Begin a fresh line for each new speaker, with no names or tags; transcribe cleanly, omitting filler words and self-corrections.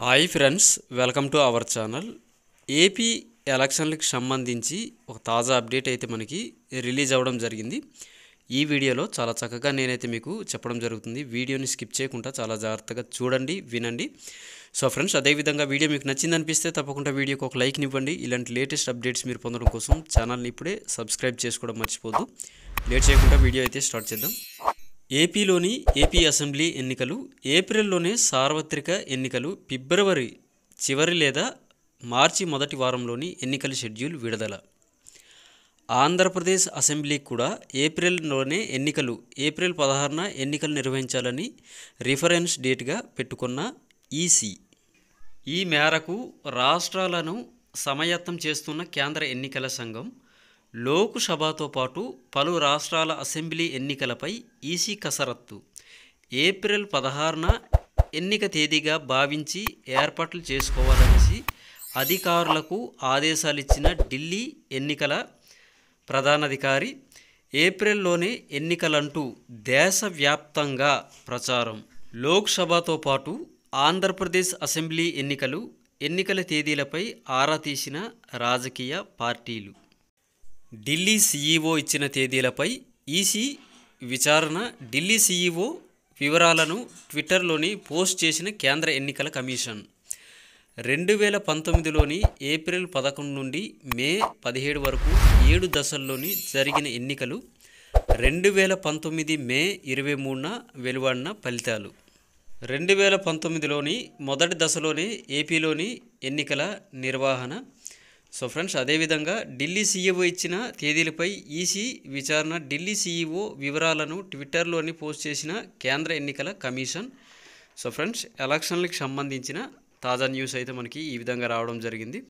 Hi friends, welcome to our channel. AP ఎలక్షన్లకు సంబంధించి ఒక తాజా అప్డేట్ అయితే మనకి రిలీజ్ అవ్వడం జరిగింది. ఈ వీడియోలో చాలా చక్కగా నేనైతే మీకు చెప్పడం జరుగుతుంది. వీడియోని స్కిప్ చేయకుండా చాలా జాగ్రత్తగా చూడండి, వినండి. సో ఫ్రెండ్స్, అదేవిధంగా వీడియో మీకు నచ్చింది అనిపిస్తే తప్పకుండా వీడియోకి ఒక లైక్ని ఇవ్వండి. ఇలాంటి లేటెస్ట్ అప్డేట్స్ మీరు పొందడం కోసం ఛానల్ని ఇప్పుడే సబ్స్క్రైబ్ చేసుకోవడం మర్చిపోద్దు. లేట్ చేయకుండా వీడియో అయితే స్టార్ట్ చేద్దాం. ఏపీలోని ఏపీ అసెంబ్లీ ఎన్నికలు, ఏప్రిల్లోనే సార్వత్రిక ఎన్నికలు, ఫిబ్రవరి చివరి లేదా మార్చి మొదటి వారంలోని ఎన్నికల షెడ్యూల్ విడుదల. ఆంధ్రప్రదేశ్ అసెంబ్లీకి కూడా ఏప్రిల్లోనే ఎన్నికలు, ఏప్రిల్ 16న ఎన్నికలు నిర్వహించాలని రిఫరెన్స్ డేట్గా పెట్టుకున్న ఈసీ. ఈ మేరకు రాష్ట్రాలను సమాయత్తం చేస్తున్న కేంద్ర ఎన్నికల సంఘం లోక్సభతో పాటు పలు రాష్ట్రాల అసెంబ్లీ ఎన్నికలపై ఈసీ కసరత్తు. ఏప్రిల్ 16న ఎన్నిక తేదీగా భావించి ఏర్పాట్లు చేసుకోవాలనేసి అధికారులకు ఆదేశాలిచ్చిన ఢిల్లీ ఎన్నికల ప్రధానాధికారి ఏప్రిల్లోనే ఎన్నికలంటూ దేశవ్యాప్తంగా ప్రచారం. లోక్సభతో పాటు ఆంధ్రప్రదేశ్ అసెంబ్లీ ఎన్నికల తేదీలపై ఆరా తీసిన రాజకీయ పార్టీలు. ఢిల్లీ సీఈఓ ఇచ్చిన తేదీలపై ఈసీ విచారణ. ఢిల్లీ సీఈఓ వివరాలను ట్విట్టర్లోని పోస్ట్ చేసిన కేంద్ర ఎన్నికల కమిషన్. 2019లోని ఏప్రిల్ 11 నుండి మే 17 వరకు 7 దశల్లోని జరిగిన ఎన్నికలు. 2019 మే 23న వెలువడిన ఫలితాలు. 2019లోని మొదటి దశలోనే ఏపీలోని ఎన్నికల నిర్వహణ. సో ఫ్రెండ్స్, అదేవిధంగా ఢిల్లీ సీఈఓ ఇచ్చిన తేదీలపై ఈసీ విచారణ. ఢిల్లీ సీఈఓ వివరాలను ట్విట్టర్లోని పోస్ట్ చేసిన కేంద్ర ఎన్నికల కమిషన్. సో ఫ్రెండ్స్, ఎలక్షన్లకు సంబంధించిన తాజా న్యూస్ అయితే మనకి ఈ విధంగా రావడం జరిగింది.